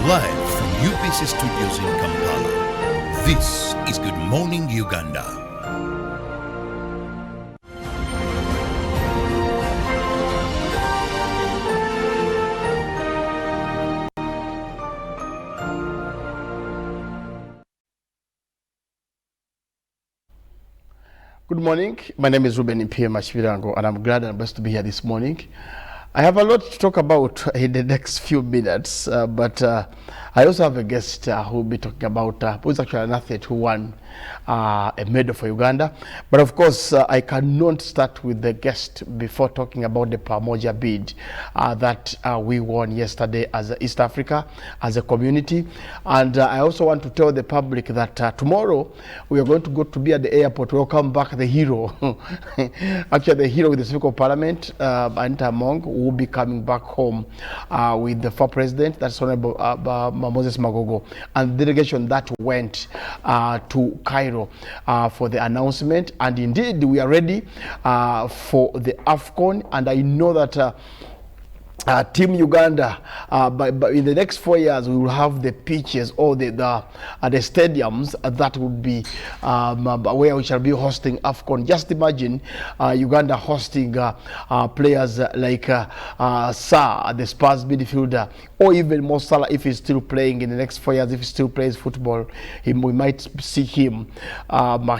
Live from UPC Studios in Kampala, this is Good Morning Uganda. Good morning. My name is Ruben Kibirango, and I'm glad and blessed to be here this morning. I have a lot to talk about in the next few minutes, but I also have a guest who will be talking about who's actually an athlete who won a medal for Uganda. But of course, I cannot start with the guest before talking about the Pamoja bid that we won yesterday as East Africa, as a community. And I also want to tell the public that tomorrow we are going to be at the airport. Welcome back the hero. Actually, the hero with the Speaker of Parliament, Anita Among, will be coming back home with the former president, that's Honorable Moses Magogo, and the delegation that went to Cairo for the announcement. And indeed, we are ready for the AFCON, and I know that Team Uganda, in the next 4 years, we will have the pitches or the stadiums that would be where we shall be hosting AFCON. Just imagine Uganda hosting players like Sa, the Spurs midfielder, or even Mo Salah if he's still playing in the next 4 years. If he still plays football, we might see him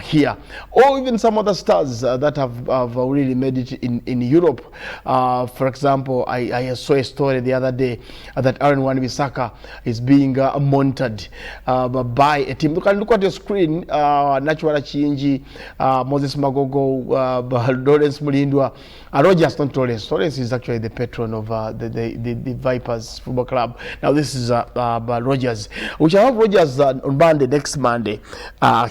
here, or even some other stars that have really made it in Europe. For example, I saw a story the other day that Aaron Wan-Bissaka is being monitored by a team. Look at your screen. Naturally Chinji, Moses Magogo, Lawrence Mulindwa, Rogers, not Torres. Torres is actually the patron of the Vipers Football Club. Now this is Rogers. We shall have Rogers on Monday, next Monday,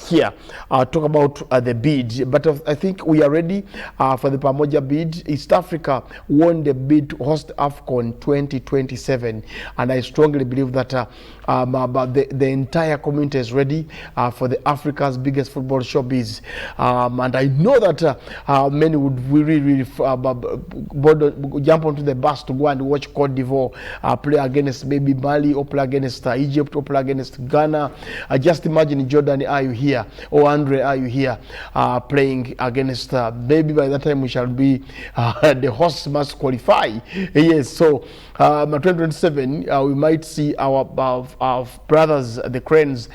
here. Talk about the bid. But I think we are ready for the Pamoja bid. East Africa won the bid to host AFCON 2027, and I strongly believe that the entire community is ready for the Africa's biggest football showbiz. And I know that many would really jump onto the bus to go and watch Cote d'Ivoire play against maybe Mali, or play against Egypt, or play against Ghana. Just imagine Jordan, are you here? Or Andre, are you here? Playing against, maybe by that time we shall be, the hosts must qualify. Yes, so 2027, we might see our brothers, the Cranes,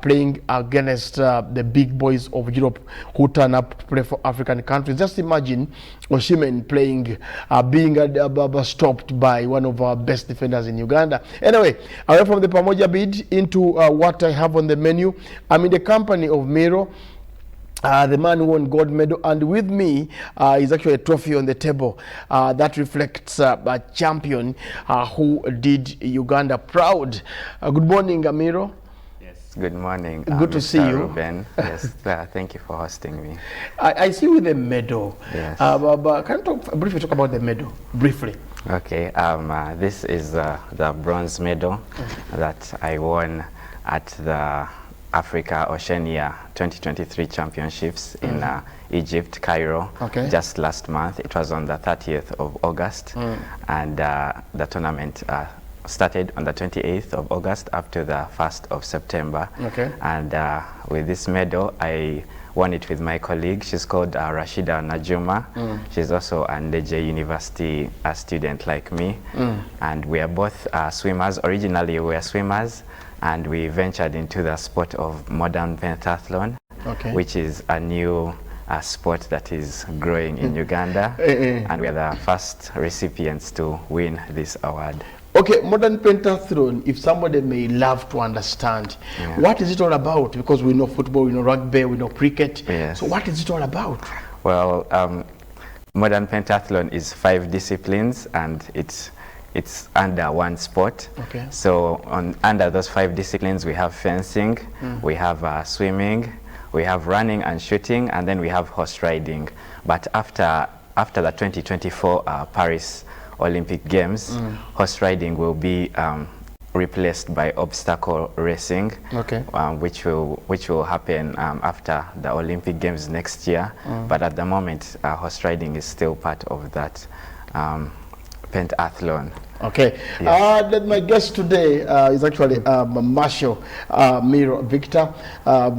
playing against the big boys of Europe who turn up to play for African countries. Just imagine Oceania playing, being stopped by one of our best defenders in Uganda. Anyway, away from the Pamoja bid into what I have on the menu. I'm in the company of Miiro, the man who won gold medal, and with me is actually a trophy on the table that reflects a champion who did Uganda proud. Good morning, Miiro. Yes, good morning. Good to see you, Ruben. Yes, thank you for hosting me. I see you with a medal. Yes. But can you briefly talk about the medal, briefly? Okay. This is the bronze medal that I won at the Africa Oceania 2023 Championships in Egypt, Cairo, just last month. It was on the 30th of August, and the tournament started on the 28th of August up to the 1st of September. And with this medal, I won it with my colleague. She's called Rashida Najuma. She's also a Ndeje University student like me, and we are both swimmers. Originally, we were swimmers, and we ventured into the sport of modern pentathlon, which is a new sport that is growing in Uganda, and we are the first recipients to win this award. Okay, modern pentathlon, if somebody may love to understand, what is it all about? Because we know football, we know rugby, we know cricket. So what is it all about? Well, modern pentathlon is 5 disciplines, and it's under one sport. So under those 5 disciplines, we have fencing, we have swimming, we have running and shooting, and then we have horse riding. But after the 2024 Paris Olympic Games, horse riding will be replaced by obstacle racing, which will happen after the Olympic Games next year. But at the moment, horse riding is still part of that pentathlon. Okay. Yes. Then my guest today is actually Marshal Miiro Victor.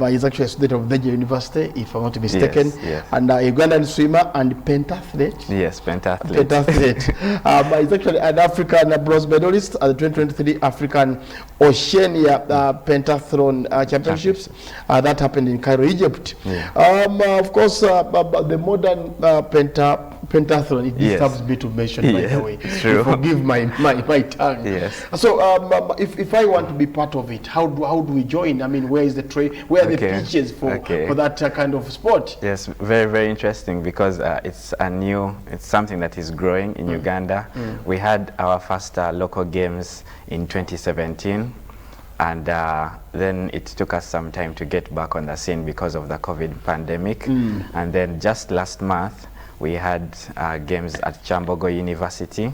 He's actually a student of the University, if I'm not mistaken. Yes, yes. And a Ugandan swimmer and pentathlete. Yes, pentathlete. Pentathlete. He's actually an African bronze medalist at the 2023 African Oceania Pentathlon Championships. That happened in Cairo, Egypt. Yeah. Of course, the modern pentathlon, it disturbs me to mention, by the way. True. Forgive my tongue. Yes. So if I want to be part of it, how do we join? I mean, where is the where are the pitches for that kind of sport? Yes, very, very interesting, because it's something that is growing in Uganda. We had our first local games in 2017, and then it took us some time to get back on the scene because of the COVID pandemic. And then just last month we had games at Chambogo University,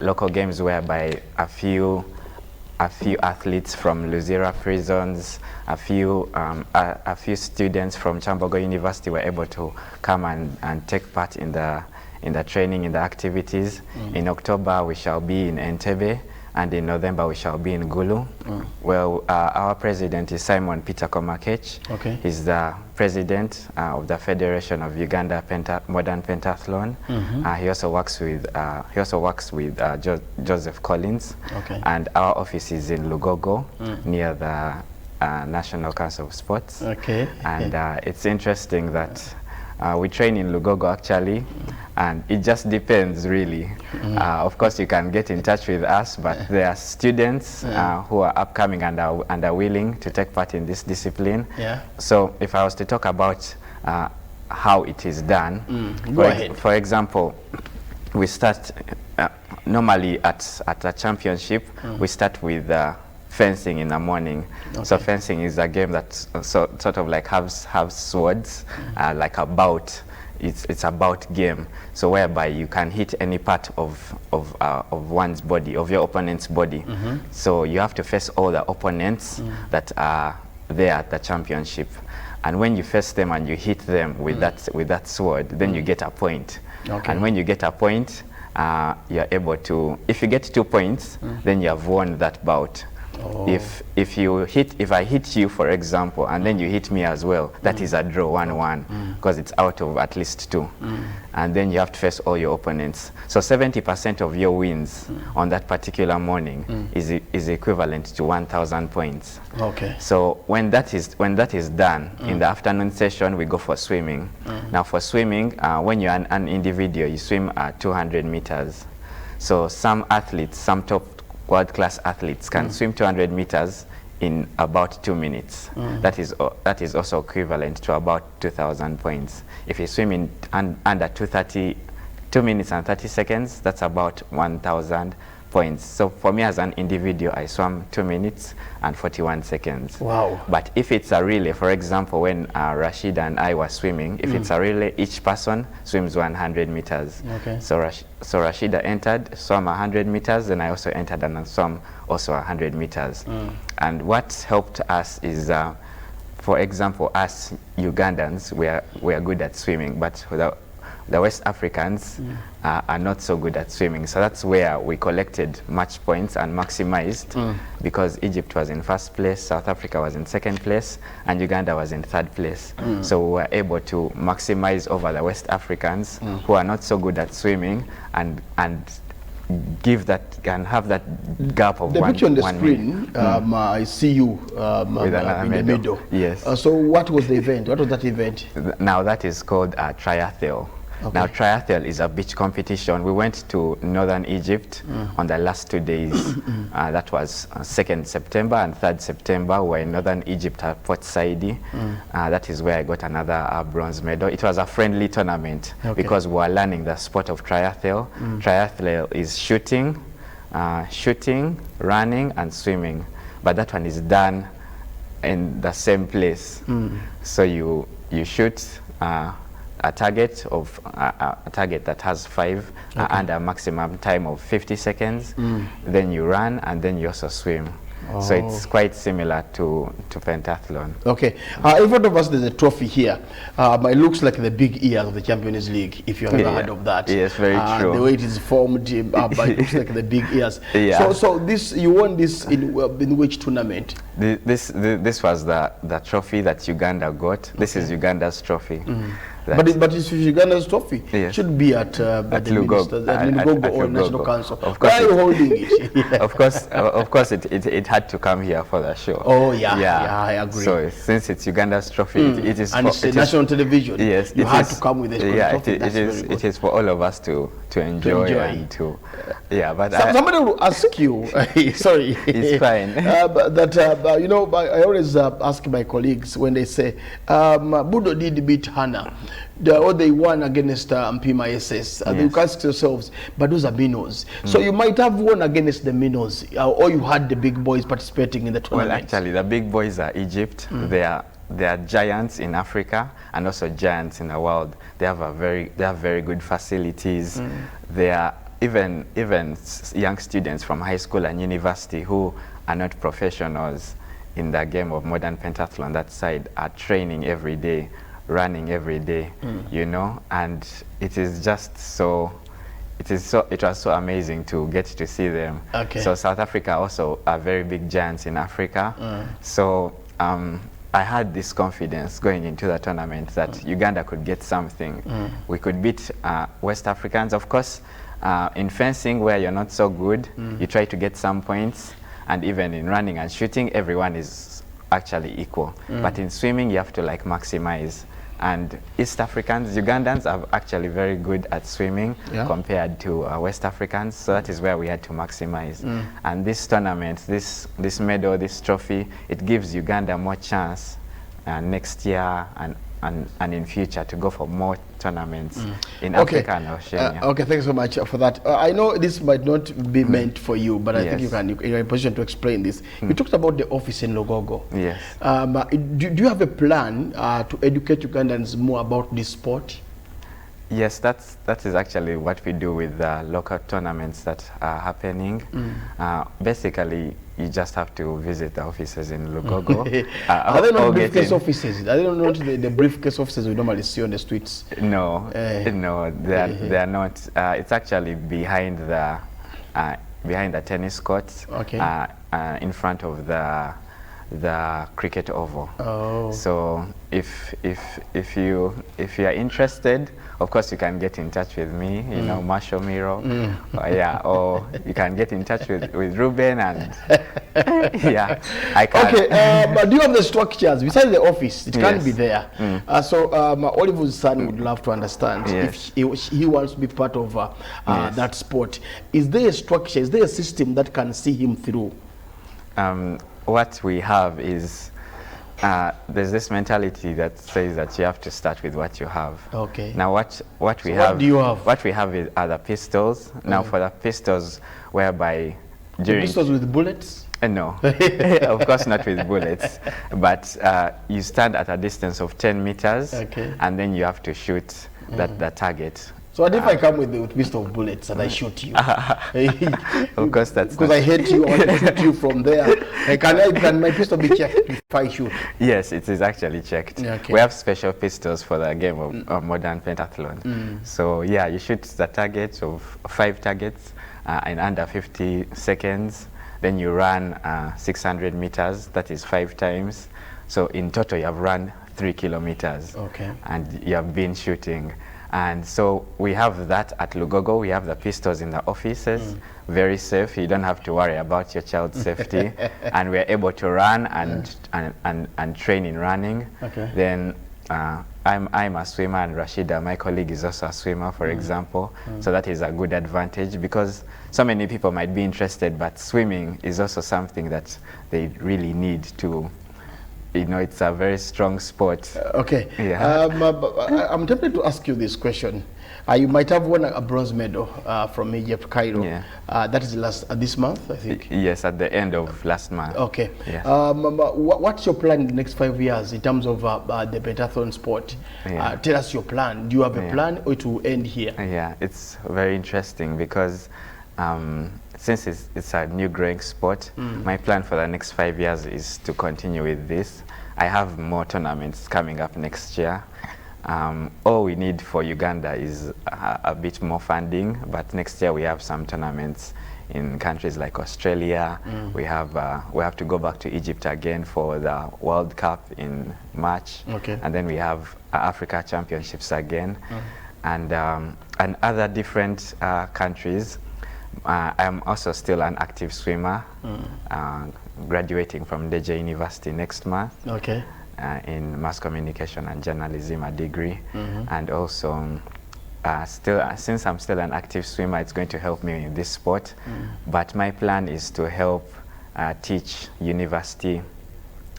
local games whereby a few athletes from Luzira prisons, a few students from Chambogo University were able to come and take part in the training, in the activities. In October we shall be in Entebbe, and in November we shall be in Gulu. Well, our president is Simon Peter Komakech. Okay. He's the president of the Federation of Uganda Modern Pentathlon. He also works with Joseph Collins. Okay. And our office is in Lugogo, near the National Council of Sports. Okay. And it's interesting that we train in Lugogo actually, and it just depends really. Of course you can get in touch with us, but there are students who are upcoming and are willing to take part in this discipline. Yeah. So if I was to talk about how it is done, for example, we start normally at a championship, we start with fencing in the morning. Okay. So fencing is a game that sort of like has swords, like a bout. It's a bout game. So whereby you can hit any part of one's body, of your opponent's body. So you have to face all the opponents that are there at the championship. And when you face them and you hit them with that sword, then you get a point. Okay. And when you get a point, you're able to, if you get 2 points, then you have won that bout. Oh. If I hit you, for example, and then you hit me as well, that is a draw, 1-1, because it's out of at least 2. And then you have to face all your opponents. So 70% of your wins on that particular morning is equivalent to 1,000 points. Okay. So when that is done, in the afternoon session we go for swimming. Now for swimming, when you're an individual, you swim 200 meters. So some athletes, some top world-class athletes can swim 200 meters in about 2 minutes. That is also equivalent to about 2,000 points. If you swim in under 2 minutes and 30 seconds, that's about 1,000 points. So for me as an individual, I swam 2 minutes and 41 seconds. Wow. But if it's a relay, for example, when Rashida and I were swimming, if it's a relay, each person swims 100 meters. Okay. So Rashida entered, swam 100 meters, then I also entered and swam also 100 meters. And what helped us is, for example, us Ugandans, we are good at swimming, but the West Africans are not so good at swimming. So that's where we collected match points and maximized, because Egypt was in first place, South Africa was in second place, and Uganda was in third place. So we were able to maximize over the West Africans who are not so good at swimming, and give that and have that gap of the one picture on the one screen. I see you with in the middle. Yes. So what was the event? What was that event? Now that is called triathlon. Okay. Now triathlon is a beach competition. We went to northern Egypt on the last 2 days. That was 2nd September and 3rd September. We were in northern Egypt at Port Said. That is where I got another bronze medal. It was a friendly tournament because we were learning the sport of triathlon. Triathlon is shooting, running and swimming. But that one is done in the same place. So you shoot a target that has 5 and a maximum time of 50 seconds. Then you run and then you also swim. So it's quite similar to pentathlon. Okay. In front of us, there's a trophy here. It looks like the big ears of the Champions League, if you've ever heard of that. Yes, very true. The way it is formed, but it looks like the big ears. Yeah. So this, you won this in which tournament? This was the trophy that Uganda got. This is Uganda's trophy. But it's Uganda's trophy. Yes. Should be at Lugogo, or National Council. Of course. Why are you holding it? Of course, it had to come here for the show. Oh yeah, I agree. So since it's Uganda's trophy, it is and it's national television. Yes, you had to come with this. Yeah, trophy. it is for all of us to enjoy and to. Yeah, but somebody will ask you. Sorry, it's fine. You know, I always ask my colleagues when they say Budo did beat Hannah. Or they won against Mpima SS. You can ask yourselves, but those are minnows. So you might have won against the minnows, or you had the big boys participating in the tournament. Well, actually, the big boys are Egypt. They are giants in Africa and also giants in the world. They have very good facilities. They are even young students from high school and university who are not professionals in the game of modern pentathlon. That side are training every day, running every day, you know, and it was so amazing to get to see them. Okay. So South Africa also are very big giants in Africa. So I had this confidence going into the tournament that Uganda could get something. We could beat West Africans. Of course, in fencing where you're not so good, you try to get some points, and even in running and shooting, everyone is actually equal. But in swimming, you have to like maximize. And East Africans, Ugandans are actually very good at swimming compared to West Africans, so that is where we had to maximize. And this tournament, this medal, this trophy, it gives Uganda more chance next year and in future to go for more tournaments in Africa and Oceania. Okay, thanks so much for that. I know this might not be meant for you, but I think you're in a position to explain this. You talked about the office in Lugogo. Yes. Do you have a plan to educate Ugandans more about this sport? Yes, that is actually what we do with the local tournaments that are happening. Basically, you just have to visit the offices in Lugogo. Are they not briefcase offices? Are they not the briefcase offices we normally see on the streets? No, no, they are not. It's actually behind the tennis court, in front of the cricket oval. Oh. So if you are interested, of course you can get in touch with me, you know, Marshall Miiro, or you can get in touch with Ruben, and I can. Okay, but do you have the structures besides the office? It can't be there. So Oliver's son would love to understand if he wants to be part of that sport. Is there a structure? Is there a system that can see him through? What we have is there's this mentality that says that you have to start with what you have. Okay. Now what we have? What do you have? What we have are the pistols. Now for the pistols, whereby during pistols with bullets. No, of course not with bullets. But you stand at a distance of 10 meters, and then you have to shoot the target. So what if I come with the pistol of bullets and I shoot you? Of course, that's because I hate you. I want to shoot you from there. Can my pistol be checked if I shoot? Yes, it is actually checked. Okay. We have special pistols for the game of modern pentathlon. So yeah, you shoot the target of 5 targets in under 50 seconds. Then you run 600 meters. That is 5 times. So in total, you have run 3 kilometers. Okay. And you have been shooting. And so we have that at Lugogo. We have the pistols in the offices, very safe. You don't have to worry about your child's safety. And we're able to run and train in running. Okay. Then I'm a swimmer, and Rashida, my colleague, is also a swimmer, for example. So that is a good advantage, because so many people might be interested, but swimming is also something that they really need to. You know, it's a very strong sport. Okay. Yeah. I'm tempted to ask you this question. You might have won a bronze medal from Egypt, Cairo. Yeah. That is this month, I think. Yes, at the end of last month. Okay. Yeah. What's your plan in the next 5 years in terms of the pentathlon sport? Yeah. Tell us your plan. Do you have a plan, or it will end here? Yeah, it's very interesting, because since it's a new growing sport, my plan for the next 5 years is to continue with this. I have more tournaments coming up next year. All we need for Uganda is a bit more funding, but next year we have some tournaments in countries like Australia. We have to go back to Egypt again for the World Cup in March, and then we have Africa Championships again, and other different countries. I'm also still an active swimmer, graduating from Deje University next month. In mass communication and journalism, a degree, and also since I'm still an active swimmer, it's going to help me in this sport. But my plan is to help teach university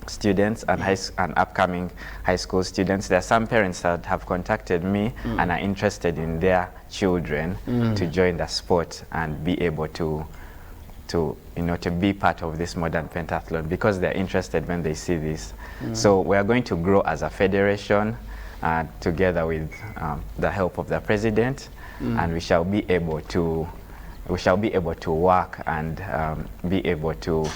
students and upcoming high school students. There are some parents that have contacted me and are interested in their children to join the sport and be able to be part of this modern pentathlon, because they're interested when they see this. So we are going to grow as a federation together with the help of the president, and we shall be able to work and be able to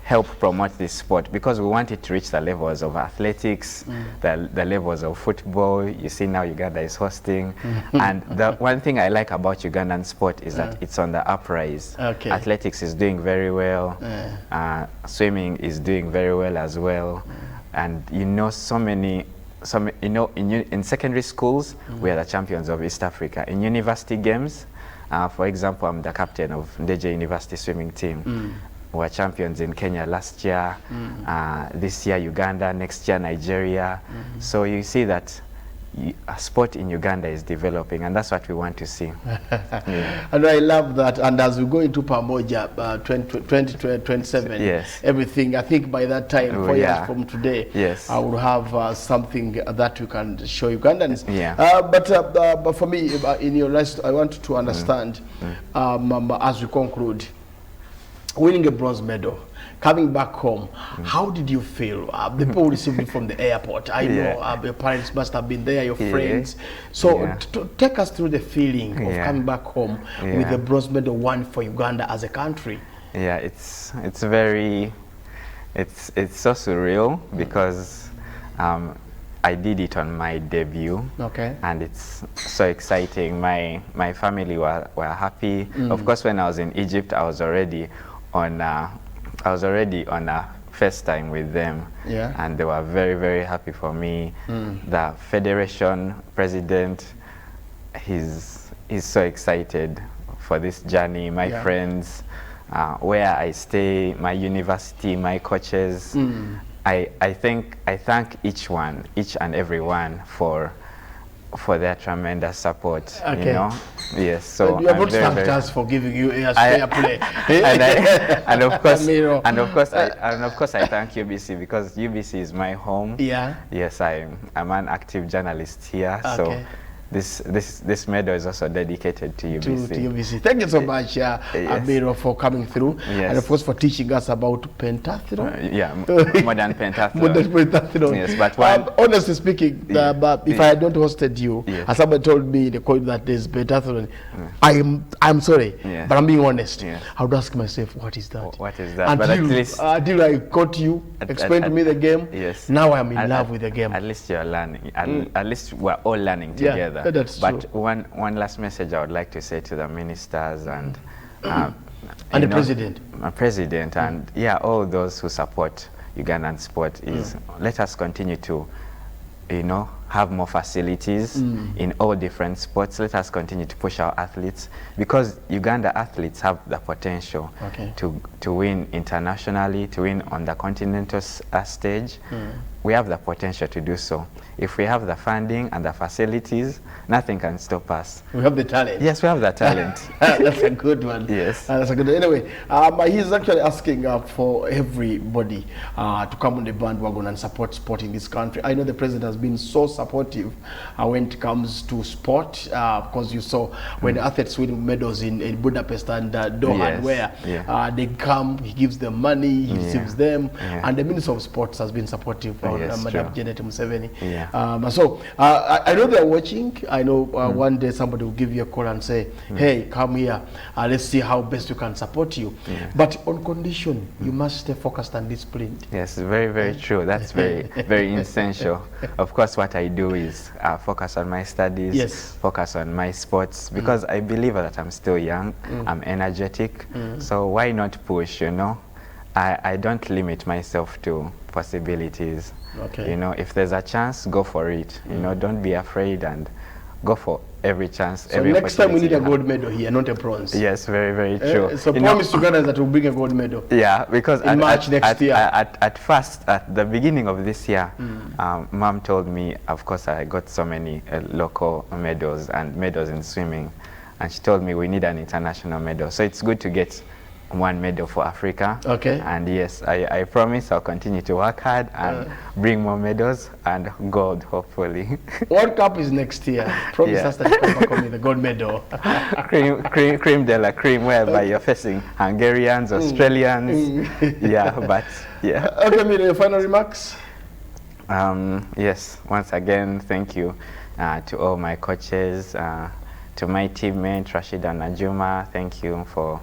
help promote this sport, because we want it to reach the levels of athletics, the levels of football. You see now Uganda is hosting. And the one thing I like about Ugandan sport is that it's on the uprise. Athletics is doing very well. Swimming is doing very well as well. And in secondary schools, we are the champions of East Africa. In university games, for example, I'm the captain of Deje University swimming team. We were champions in Kenya last year, this year Uganda, next year Nigeria. So you see that a sport in Uganda is developing, and that's what we want to see. And I love that. And as we go into Pamoja 2027, everything, I think by that time, 4 years from today, I will have something that we can show Ugandans. But for me, in your list, I want to understand, as we conclude, winning a bronze medal, coming back home, how did you feel? The people who received you from the airport, I know your parents must have been there, your friends. So take us through the feeling of coming back home with the bronze medal won for Uganda as a country. Yeah, it's so surreal, because I did it on my debut, and it's so exciting. My family were happy. Of course, when I was in Egypt, I was already on a FaceTime with them, and they were very, very happy for me. The federation president, he's so excited for this journey. My friends, where I stay, my university, my coaches. I thank each and every one for their tremendous support. You know, So you are not thanked us for giving you a fair play. and of course, I thank UBC, because UBC is my home. Yes, I'm an active journalist here. So this medal is also dedicated to UBC. Thank you so much, Miiro, for coming through, and of course for teaching us about pentathlon. Modern pentathlon. Modern pentathlon. Yes, but honestly speaking, if I had not hosted you, as somebody told me in the call that there's pentathlon, I'm sorry, but I'm being honest. I would ask myself, what is that? What is that? But at least until I caught you, explained to me the game. Now I'm in love with the game. At least you're learning. At least we're all learning together. That's but true. one last message I would like to say to the ministers and the president. President and all those who support Ugandan sport is let us continue to have more facilities in all different sports. Let us continue to push our athletes, because Uganda athletes have the potential to win internationally, to win on the continental stage. We have the potential to do so. If we have the funding and the facilities, nothing can stop us. We have the talent. Yes, we have the talent. That's a good one. Yes. That's a good one. Anyway, he's actually asking for everybody to come on the bandwagon and support sport in this country. I know the president has been so supportive when it comes to sport, because you saw when athletes win medals in Budapest and Doha, where they come, he gives them money, he receives them, and the Minister of Sports has been supportive around Yes, Madam true. Janet Museveni. Yeah. I know they're watching. I know one day somebody will give you a call and say, hey, come here, let's see how best we can support you. Yeah. But on condition, you must stay focused and disciplined. Yes, very, very true. That's very, very essential. Of course, what I do is focus on my studies, Yes. focus on my sports, because I believe that I'm still young, I'm energetic, so why not push, you know? I don't limit myself to possibilities. Okay. You know, if there's a chance, go for it. You know, don't be afraid and go for every chance. So every next time we need a opportunity you gold medal here, not a bronze. Yes, very, very true. So You promise know, Uganda that we'll bring a gold medal. yeah, because In March next year. At first, at the beginning of this year, Mom told me, of course, I got so many local medals and medals in swimming, and she told me we need an international medal. So it's good to get one medal for Africa. Okay. And yes, I promise I'll continue to work hard and bring more medals and gold, hopefully. World Cup is next year. Promise Yeah. us that you come back with the gold medal. cream de la cream, whereby you're facing Hungarians, Australians. Yeah, but yeah. Okay, Miiro, your final remarks? Yes, once again, thank you to all my coaches, to my teammate Rashida Najuma. Thank you for,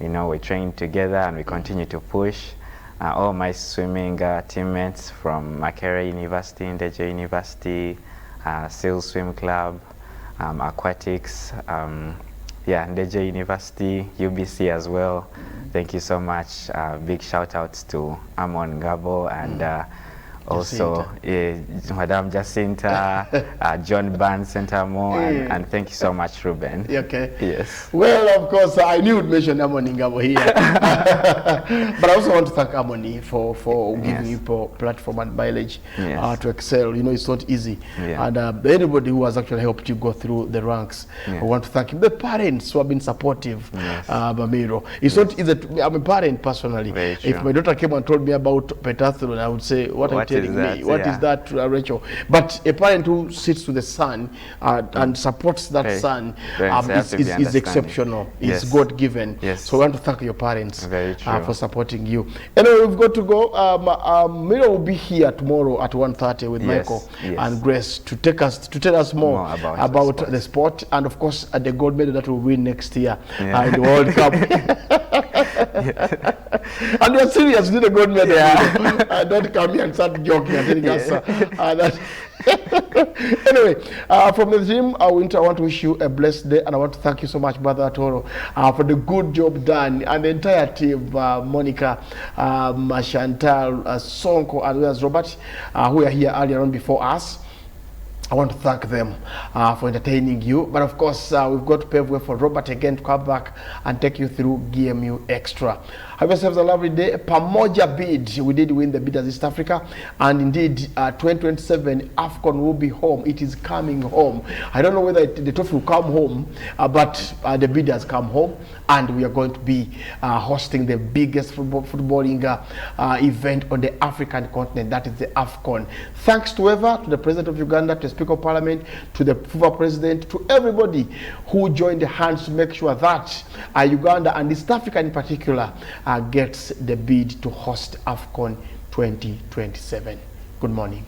you know, we train together and we continue to push. All my swimming teammates from Makerere University, Ndeje University, SEAL Swim Club, Aquatics, yeah, Ndeje University, UBC as well. Thank you so much. Big shout outs to Amon Gabo and also Madam Jacinta, John Barnes, Center Mo, and thank you so much, Ruben. Okay. Yes. Well, of course, I knew you'd mention Amoni Ngabo here. But I also want to thank Amoni for giving you platform and mileage to excel. You know, it's not easy. Yeah. And anybody who has actually helped you go through the ranks, I want to thank him. The parents who have been supportive, Miiro. It's not easy. I'm a parent personally. If my daughter came and told me about pentathlon, I would say, what are you telling me? What is that, Rachel? But a parent who sits to the son and supports that son is exceptional. It's God-given. So I want to thank your parents for supporting you. Anyway, we've got to go. Miiro will be here tomorrow at 1:30 with Michael and Grace to tell us more about the sport and, of course, the gold medal that we'll win next year in the World Cup. And you're serious, you need a gold medal. Don't come here and start joking and telling us that. Anyway, from the team, I want to wish you a blessed day, and I want to thank you so much, Brother Atoro, for the good job done, and the entire team, Monica, Chantal, Sonko, as well as Robert, who were here earlier on before us. I want to thank them for entertaining you. But of course, we've got to pave way for Robert again to come back and take you through GMU Extra. Have yourselves a lovely day. Pamoja bid. We did win the bid as East Africa. And indeed, 2027 AFCON will be home. It is coming home. I don't know whether the trophy will come home, but the bid has come home. And we are going to be hosting the biggest footballing event on the African continent. That is the AFCON. Thanks to the President of Uganda, to the Speaker of Parliament, to the FIFA President, to everybody who joined the hands to make sure that Uganda and East Africa in particular gets the bid to host AFCON 2027. Good morning.